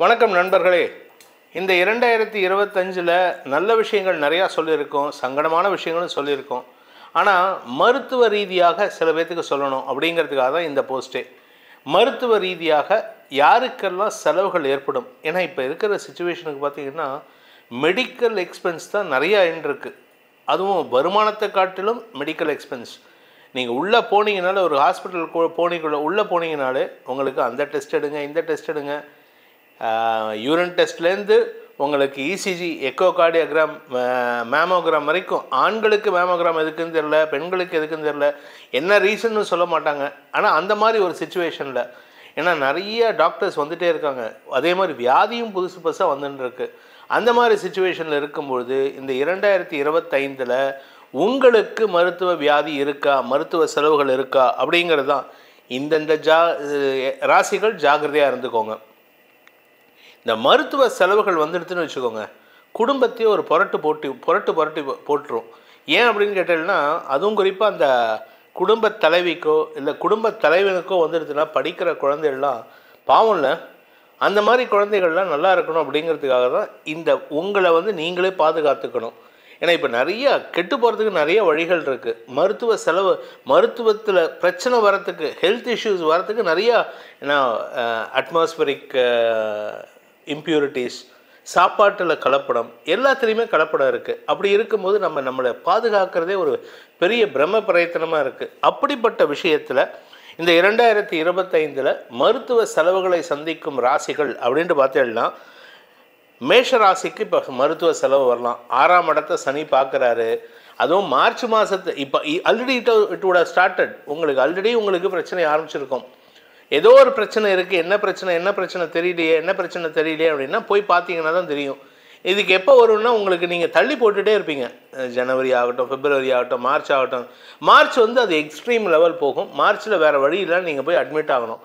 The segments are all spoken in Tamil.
வணக்கம் நண்பர்களே. இந்த 2025ல் நல்ல விஷயங்கள் நிறையா சொல்லியிருக்கோம், சங்கடமான விஷயங்களும் சொல்லியிருக்கோம். ஆனால் மருத்துவ ரீதியாக சில பேர்த்துக்கு சொல்லணும் அப்படிங்கிறதுக்காக தான் இந்த போஸ்ட்டே. மருத்துவ ரீதியாக யாருக்கெல்லாம் செலவுகள் ஏற்படும், ஏன்னா இப்போ இருக்கிற சுச்சுவேஷனுக்கு பார்த்திங்கன்னா மெடிக்கல் எக்ஸ்பென்ஸ் தான் நிறையா இருக்குது. அதுவும் வருமானத்தை காட்டிலும் மெடிக்கல் எக்ஸ்பென்ஸ். நீங்கள் உள்ளே போனீங்கனாலே, ஒரு ஹாஸ்பிட்டலுக்கு உள்ளே போனீங்கனாலே உங்களுக்கு அந்த டெஸ்ட் எடுங்க, இந்த டெஸ்ட் எடுங்க, யூரின் டெஸ்ட்லேருந்து உங்களுக்கு இசிஜி, எக்கோகார்டியோகிராம், மேமோகிராம் வரைக்கும். ஆண்களுக்கு மேமோகிராம் எதுக்குன்னு தெரில, பெண்களுக்கு எதுக்குன்னு தெரில, என்ன ரீசன்னு சொல்ல மாட்டாங்க. ஆனால் அந்த மாதிரி ஒரு சுச்சுவேஷனில், ஏன்னா நிறைய டாக்டர்ஸ் வந்துகிட்டே இருக்காங்க, அதே மாதிரி வியாதியும் புதுசு புதுசாக வந்துட்டுருக்கு. அந்த மாதிரி சுச்சுவேஷனில் இருக்கும்பொழுது இந்த 2025ல் உங்களுக்கு மருத்துவ வியாதி இருக்கா, மருத்துவ செலவுகள் இருக்கா அப்படிங்கிறது தான். இந்தந்த ராசிகள் ஜாக்கிரதையாக இருந்துக்கோங்க. இந்த மருத்துவ செலவுகள் வந்துடுதுன்னு வச்சுக்கோங்க, குடும்பத்தையே ஒரு புரட்டு போட்டுரும். ஏன் அப்படின்னு கேட்டீங்கன்னா, அதுவும் குறிப்பாக அந்த குடும்ப தலைவிக்கோ இல்லை குடும்ப தலைவனுக்கோ வந்துடுதுன்னா, படிக்கிற குழந்தைகள்லாம் பாவம் இல்லை, அந்த மாதிரி குழந்தைகள்லாம் நல்லா இருக்கணும் அப்படிங்கிறதுக்காக தான் இந்த உங்களை நீங்களே பாதுகாத்துக்கணும். ஏன்னா இப்போ நிறைய கெட்டு போகிறதுக்கு நிறைய வழிகள் இருக்குது. மருத்துவ செலவு, மருத்துவத்தில் பிரச்சனை வரத்துக்கு, ஹெல்த் இஷ்யூஸ் வரத்துக்கு நிறையா, ஏன்னா அட்மாஸ்பரிக் இம்ப்யூரிட்டிஸ், சாப்பாட்டில் கலப்படம், எல்லாத்துலேயுமே கலப்படம் இருக்குது. அப்படி இருக்கும்போது நம்மளை பாதுகாக்கிறதே ஒரு பெரிய பிரம்ம பிரயத்தனமாக இருக்குது. அப்படிப்பட்ட விஷயத்தில் இந்த 2025ல் மருத்துவ செலவுகளை சந்திக்கும் ராசிகள் அப்படின்ட்டு பார்த்தீங்கன்னா, மேஷ ராசிக்கு இப்போ மருத்துவ செலவு வரலாம். 6ஆம் இடத்தை சனி பார்க்குறாரு. அதுவும் மார்ச் மாதத்து இப்போ already it would have started. உங்களுக்கு பிரச்சனை ஆரம்பிச்சிருக்கும். ஏதோ ஒரு பிரச்சனை இருக்குது, என்ன பிரச்சனை தெரியலையே அப்படின்னா போய் பார்த்தீங்கன்னா தான் தெரியும். இதுக்கு எப்போ வரும்னா, உங்களுக்கு நீங்கள் தள்ளி போட்டுகிட்டே இருப்பீங்க. ஜனவரி ஆகட்டும், பிப்ரவரி ஆகட்டும், மார்ச் ஆகட்டும். மார்ச் அது எக்ஸ்ட்ரீம் லெவல் போகும். மார்ச்சில் வேறு வழி இல்லை, நீங்கள் போய் அட்மிட் ஆகணும்.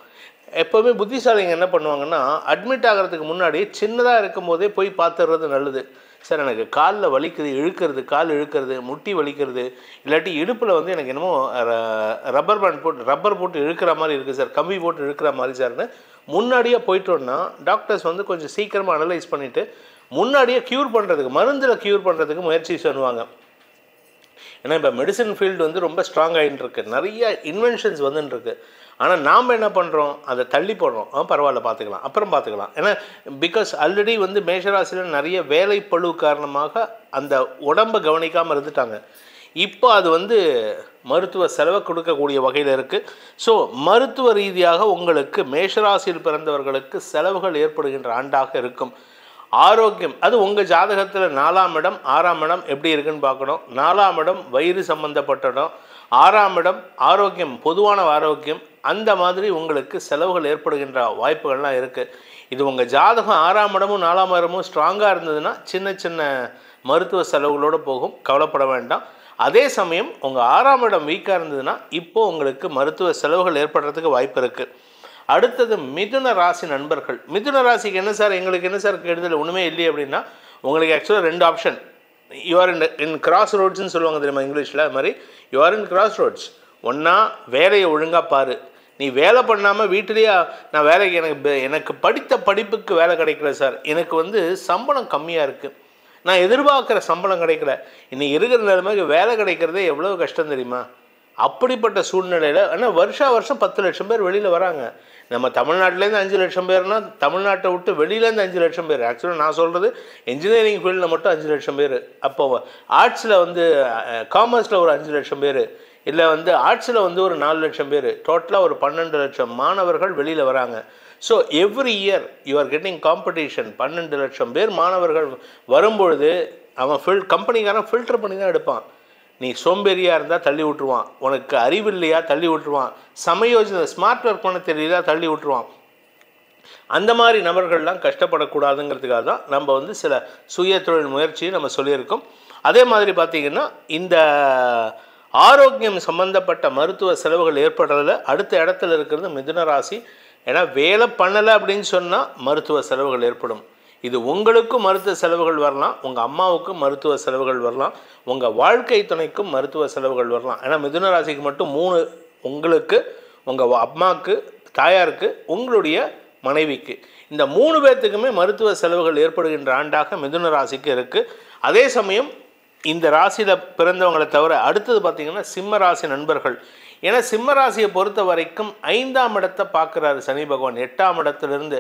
எப்போவுமே புத்திசாலிங்க என்ன பண்ணுவாங்கன்னா, அட்மிட் ஆகிறதுக்கு முன்னாடி சின்னதாக இருக்கும் போதே போய் பார்த்துடுறது நல்லது. சார் எனக்கு காலில் வலிக்குது, கால் இழுக்கிறது, முட்டி வலிக்கிறது, இல்லாட்டி இடுப்பில் எனக்கு என்னமோ ரப்பர் போட்டு இழுக்கிற மாதிரி இருக்குது சார், கம்பி போட்டு இழுக்கிற மாதிரி சார்னு முன்னாடியே போயிட்டோன்னா டாக்டர்ஸ் கொஞ்சம் சீக்கிரமாக அனலைஸ் பண்ணிவிட்டு முன்னாடியே மருந்தில் க்யூர் பண்ணுறதுக்கு முயற்சி பண்ணுவாங்க. ஏன்னா இப்போ மெடிசன் ஃபீல்டு ரொம்ப ஸ்ட்ராங் ஆகிட்டு இருக்கு, நிறைய இன்வென்ஷன்ஸ் வந்துட்டுருக்கு. ஆனால் நாம் என்ன பண்ணுறோம், அதை தள்ளி போடுறோம். பரவாயில்ல, அப்புறம் பார்த்துக்கலாம். ஏன்னா பிகாஸ் ஆல்ரெடி மேஷராசியில் நிறைய வேலை பளு காரணமாக அந்த உடம்பை கவனிக்காமல் இருந்துட்டாங்க. இப்போ அது மருத்துவ செலவை கொடுக்கக்கூடிய வகையில் இருக்குது. ஸோ மருத்துவ ரீதியாக உங்களுக்கு மேஷராசியில் பிறந்தவர்களுக்கு செலவுகள் ஏற்படுகின்ற ஆண்டாக இருக்கும். ஆரோக்கியம், அது உங்கள் ஜாதகத்தில் 4ஆம் இடம் 6ஆம் இடம் எப்படி இருக்குன்னு பார்க்கணும். 4ஆம் இடம் வயிறு சம்பந்தப்பட்ட இடம், 6ஆம் இடம் ஆரோக்கியம், பொதுவான ஆரோக்கியம். அந்த மாதிரி உங்களுக்கு செலவுகள் ஏற்படுகின்ற வாய்ப்புகள்லாம் இருக்குது. இது உங்கள் ஜாதகம் 6ஆம் இடமும் 4ஆம் இடமும் ஸ்ட்ராங்காக இருந்ததுன்னா சின்ன சின்ன மருத்துவ செலவுகளோடு போகும், கவலைப்பட வேண்டாம். அதே சமயம் உங்கள் 6ஆம் இடம் வீக்காக இருந்ததுன்னா இப்போது உங்களுக்கு மருத்துவ செலவுகள் ஏற்படுறதுக்கு வாய்ப்பு இருக்குது. அடுத்தது மிதுன ராசி நண்பர்கள். மிதுன ராசிக்கு என்ன சார், எங்களுக்கு என்ன சார் கெடுதல், ஒன்றுமே இல்லையே அப்படின்னா, உங்களுக்கு ஆக்சுவலாக 2 ஆப்ஷன். யூஆர் இன் கிராஸ் ரோட்ஸ்ன்னு சொல்லுவாங்க தெரியுமா இங்கிலீஷில், அது மாதிரி யூஆர் இன் கிராஸ் ரோட்ஸ். ஒன்றா வேலையை ஒழுங்காக பாரு. நீ வேலை பண்ணாமல் வீட்டிலேயே நான் வேலைக்கு எனக்கு படித்த படிப்புக்கு வேலை கிடைக்கல சார், எனக்கு சம்பளம் கம்மியாக இருக்குது, நான் எதிர்பார்க்குற சம்பளம் கிடைக்கல, இன்னைக்கு இருக்கிற நிலைமைக்கு வேலை கிடைக்கிறதே எவ்வளோ கஷ்டம் தெரியுமா. அப்படிப்பட்ட சூழ்நிலையில், ஆனால் வருஷம் 10 லட்சம் பேர் வெளியில் வராங்க. நம்ம தமிழ்நாட்டிலேருந்து 5 லட்சம் பேர்னா, தமிழ்நாட்டை விட்டு வெளியிலேருந்து 5 லட்சம் பேர். ஆக்சுவலாக நான் சொல்கிறது இன்ஜினியரிங் ஃபீல்டில் மட்டும் 5 லட்சம் பேர். அப்போ ஆர்ட்ஸில் காமர்ஸில் ஒரு 5 லட்சம் பேர், இல்லை ஆர்ட்ஸில் ஒரு 4 லட்சம் பேர், டோட்டலாக ஒரு 12 லட்சம் மாணவர்கள் வெளியில் வராங்க. So every year you are getting competition. 12 லட்சம் பேர் மாணவர்கள் வரும்பொழுது அவன் கம்பெனிக்காரன் ஃபில்டர் பண்ணி தான் எடுப்பான். நீ சோம்பேறியாக இருந்தால் தள்ளி விட்டுருவான், உனக்கு அறிவு இல்லையா தள்ளி விட்டுருவான், சமயோஜித ஸ்மார்ட் ஒர்க் பண்ண தெரியலையா தள்ளி விட்டுருவான். அந்த மாதிரி நபர்கள்லாம் கஷ்டப்படக்கூடாதுங்கிறதுக்காக தான் நம்ம சில சுய தொழில் முயற்சியை நம்ம சொல்லியிருக்கோம். அதே மாதிரி பார்த்திங்கன்னா, இந்த ஆரோக்கியம் சம்பந்தப்பட்ட மருத்துவ செலவுகள் ஏற்படுறதில் அடுத்த இடத்துல இருக்கிறது மிதுன ராசி. ஏன்னா வேலை பண்ணலை அப்படின்னு சொன்னால் மருத்துவ செலவுகள் ஏற்படும். இது உங்களுக்கும் மருத்துவ செலவுகள் வரலாம், உங்கள் அம்மாவுக்கும் மருத்துவ செலவுகள் வரலாம், உங்கள் வாழ்க்கை துணைக்கும் மருத்துவ செலவுகள் வரலாம். ஏன்னா மிதுன ராசிக்கு மட்டும் 3, உங்களுக்கு, உங்கள் அம்மாவுக்கு, தாயாருக்கு, உங்களுடைய மனைவிக்கு. இந்த 3 பேர்த்துக்குமே மருத்துவ செலவுகள் ஏற்படுகின்ற ஆண்டாக மிதுன ராசிக்கு இருக்குது. அதே சமயம் இந்த ராசியில் பிறந்தவங்களை தவிர அடுத்தது பார்த்திங்கன்னா சிம்ம ராசி நண்பர்கள். ஏன்னா சிம்ம ராசியை பொறுத்த வரைக்கும் 5ஆம் இடத்தை பார்க்குறாரு சனி பகவான் 8ஆம் இடத்துலேருந்து.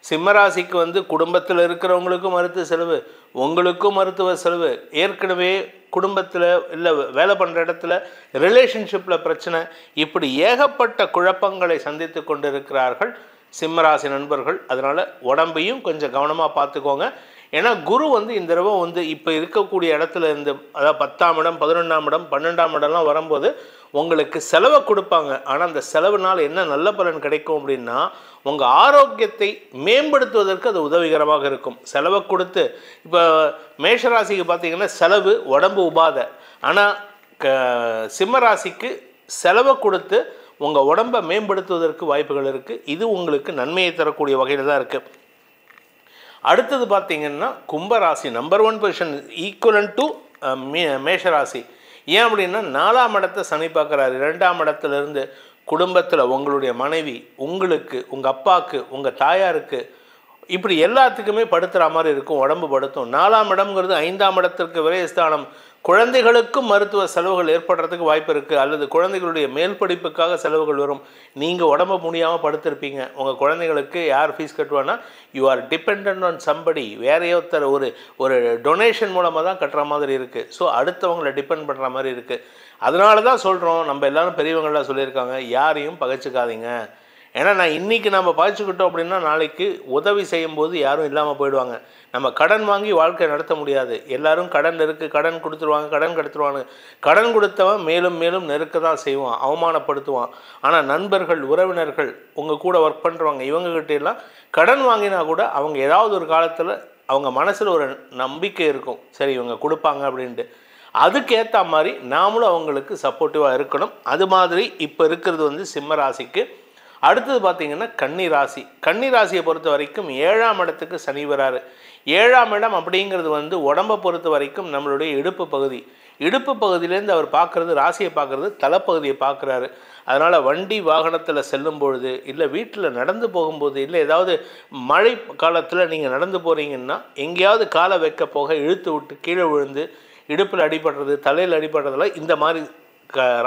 சிம்மராசிக்கு வந்து குடும்பத்தில் இருக்கிறவங்களுக்கும் மருத்துவ செலவு, உங்களுக்கும் மருத்துவ செலவு, ஏற்கனவே குடும்பத்தில் இல்லை வேலை பண்ணுற இடத்துல ரிலேஷன்ஷிப்பில் பிரச்சனை, இப்படி ஏகப்பட்ட குழப்பங்களை சந்தித்து கொண்டு இருக்கிறார்கள் சிம்மராசி நண்பர்கள். அதனால் உடம்பையும் கொஞ்சம் கவனமாக பார்த்துக்கோங்க. ஏன்னா குரு வந்து இந்த தடவை வந்து இப்போ இருக்கக்கூடிய இடத்துல இருந்து, அதாவது 10ஆம் இடம் 11ஆம் இடம் 12ஆம் இடம்லாம் வரும்போது உங்களுக்கு செலவை கொடுப்பாங்க. ஆனால் அந்த செலவுனால் என்ன நல்ல பலன் கிடைக்கும் அப்படின்னா, உங்கள் ஆரோக்கியத்தை மேம்படுத்துவதற்கு அது உதவிகரமாக இருக்கும். செலவை கொடுத்து இப்போ மேஷராசிக்கு பார்த்திங்கன்னா செலவு உடம்பு உபாதை, ஆனால் சிம்மராசிக்கு செலவை கொடுத்து உங்கள் உடம்பை மேம்படுத்துவதற்கு வாய்ப்புகள் இருக்குது. இது உங்களுக்கு நன்மையை தரக்கூடிய வகையில் தான் இருக்குது. அடுத்தது பார்த்திங்கன்னா கும்பராசி நம்பர் 1 பொசிஷன் ஈக்குவலன் டு மேஷராசி. ஏன் அப்படின்னா 4ஆம் இடத்தை சனி பார்க்குறாரு. 2ஆம் இடத்துலேருந்து குடும்பத்தில் உங்களுடைய மனைவி, உங்களுக்கு, உங்கள் அப்பாவுக்கு, உங்கள் தாயாருக்கு, இப்படி எல்லாத்துக்குமே படுத்துகிற மாதிரி இருக்கும், உடம்பு படுத்தும். 4ஆம் இடம்ங்கிறது 5ஆம் இடத்திற்கு விரயஸ்தானம். குழந்தைகளுக்கும் மருத்துவ செலவுகள் ஏற்படுறதுக்கு வாய்ப்பு இருக்குது. அல்லது குழந்தைகளுடைய மேல் படிப்புக்காக செலவுகள் வரும். நீங்கள் உடம்பு முடியாமல் படுத்திருப்பீங்க. உங்கள் குழந்தைகளுக்கு யார் ஃபீஸ் கட்டுவான்னா, you are depend on somebody. வேறையோ ஒருத்தர் ஒரு டொனேஷன் மூலமாக தான் கட்டுற மாதிரி இருக்குது. ஸோ அடுத்தவங்களை டிபெண்ட் பண்ணுற மாதிரி இருக்குது. அதனால தான் சொல்கிறோம், நம்ம எல்லோரும் பெரியவங்களாம் சொல்லியிருக்காங்க, யாரையும் பகைச்சிக்காதீங்க. ஏன்னா நான் இன்றைக்கி நம்ம பகைச்சிக்கிட்டோம் அப்படின்னா நாளைக்கு உதவி செய்யும்போது யாரும் இல்லாமல் போயிடுவாங்க. நம்ம கடன் வாங்கி வாழ்க்கை நடத்த முடியாது. எல்லோரும் கடன் இருக்குது, கடன் கொடுத்துருவாங்க, கடன் கெடுத்துருவாங்க. கடன் கொடுத்தவன் மேலும் மேலும் நெருக்க தான் செய்வான், அவமானப்படுத்துவான். ஆனால் நண்பர்கள், உறவினர்கள், உங்கள் கூட ஒர்க் பண்ணுறவங்க, இவங்ககிட்ட எல்லாம் கடன் வாங்கினா கூட அவங்க ஏதாவது ஒரு காலத்தில் அவங்க மனசில் ஒரு நம்பிக்கை இருக்கும், சரி இவங்க கொடுப்பாங்க அப்படின்ட்டு. அதுக்கேற்ற மாதிரி நாமளும் அவங்களுக்கு சப்போர்ட்டிவாக இருக்கணும். அது மாதிரி இப்போ இருக்கிறது வந்து சிம்ம ராசிக்கு. அடுத்தது பார்த்திங்கன்னா கன்னிராசி. கன்னிராசியை பொறுத்த வரைக்கும் 7ஆம் இடத்துக்கு சனி வராரு. 7ஆம் இடம் அப்படிங்கிறது வந்து உடம்பை பொறுத்த வரைக்கும் நம்மளுடைய இடுப்பு பகுதி. இடுப்பு பகுதியிலேருந்து அவர் பார்க்குறது, ராசியை பார்க்குறது தலைப்பகுதியை பார்க்குறாரு. அதனால் வண்டி வாகனத்தில் செல்லும் பொழுது, இல்லை வீட்டில் நடந்து போகும்போது, இல்லை ஏதாவது மழை காலத்தில் நீங்கள் நடந்து போகிறீங்கன்னா எங்கேயாவது காலை வைக்க போக இழுத்து விட்டு கீழே விழுந்து இடுப்பில் அடிபடுறது, தலையில் அடிபடுறதுலாம் இந்த மாதிரி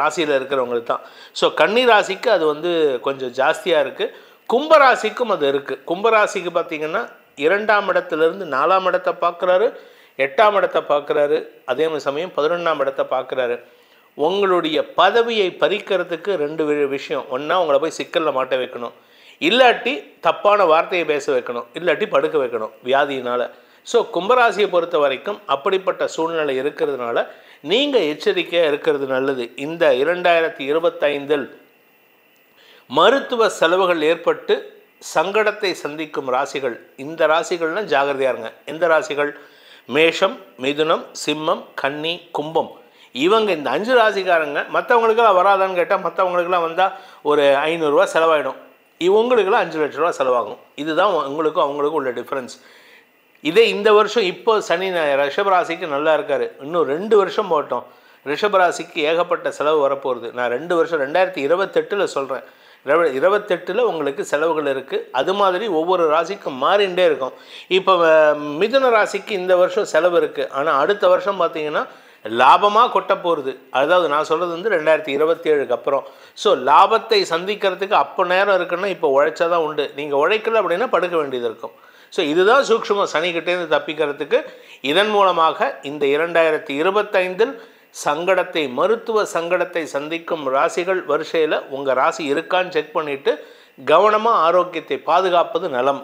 ராசியில் இருக்கிறவங்களுக்கு தான். ஸோ கன்னி ராசிக்கு அது வந்து கொஞ்சம் ஜாஸ்தியாக இருக்குது. கும்பராசிக்கும் அது இருக்குது. கும்பராசிக்கு பார்த்திங்கன்னா 2ஆம் இடத்துலேருந்து 4ஆம் இடத்தை பார்க்குறாரு, 8ஆம் இடத்தை பார்க்குறாரு, அதே சமயம் 11ஆம் இடத்தை பார்க்குறாரு. உங்களுடைய பதவியை பறிக்கிறதுக்கு 2 விஷயம். ஒன்றா உங்களை போய் சிக்கலில் மாட்ட வைக்கணும், இல்லாட்டி தப்பான வார்த்தையை பேச வைக்கணும், இல்லாட்டி படுக்க வைக்கணும் வியாதியினால். ஸோ கும்பராசியை பொறுத்த வரைக்கும் அப்படிப்பட்ட சூழ்நிலை இருக்கிறதுனால நீங்கள் எச்சரிக்கையாக இருக்கிறது நல்லது. இந்த 2025 மருத்துவ செலவுகள் ஏற்பட்டு சங்கடத்தை சந்திக்கும் ராசிகள், இந்த ராசிகள்னால் ஜாகிரதையாக இருங்க. எந்த ராசிகள்? மேஷம், மிதுனம், சிம்மம், கன்னி, கும்பம். இவங்க இந்த 5 ராசிக்காரங்க. மற்றவங்களுக்கெல்லாம் வராதான்னு கேட்டால் மற்றவங்களுக்கெல்லாம் வந்தால் ஒரு 500 ரூபா செலவாயிடும். இவங்களுக்கெல்லாம் 5 லட்ச ரூபா செலவாகும். இதுதான் உங்களுக்கும் அவங்களுக்கும் உள்ள டிஃப்ரென்ஸ். இதே இந்த வருஷம் இப்போ சனி ரிஷபராசிக்கு நல்லா இருக்கார். இன்னும் 2 வருஷம் போட்டோம், ரிஷபராசிக்கு ஏகப்பட்ட செலவு வரப்போகுது. நான் 2 வருஷம் 2028 சொல்கிறேன். 28 உங்களுக்கு செலவுகள் இருக்குது. அது மாதிரி ஒவ்வொரு ராசிக்கும் மாறிண்டே இருக்கும். இப்போ மிதுன ராசிக்கு இந்த வருஷம் செலவு இருக்குது, ஆனால் அடுத்த வருஷம் பார்த்திங்கன்னா லாபமாக கொட்ட போகிறது. அதாவது நான் சொல்கிறது வந்து 2027க்கு அப்புறம். ஸோ லாபத்தை சந்திக்கிறதுக்கு அப்போ நேரம் இருக்குன்னா இப்போ உழைச்சா தான் உண்டு. நீங்கள் உழைக்கல அப்படின்னா படுக்க வேண்டியது இருக்கும். ஸோ இதுதான் சூக்ஷ்மம் சனிக்கிட்டேருந்து தப்பிக்கிறதுக்கு. இதன் மூலமாக இந்த 2025 சங்கடத்தை, மருத்துவ சங்கடத்தை சந்திக்கும் ராசிகள் வரிசையில் உங்கள் ராசி இருக்கான்னு செக் பண்ணிவிட்டு கவனமாக ஆரோக்கியத்தை பாதுகாப்பது நலம்.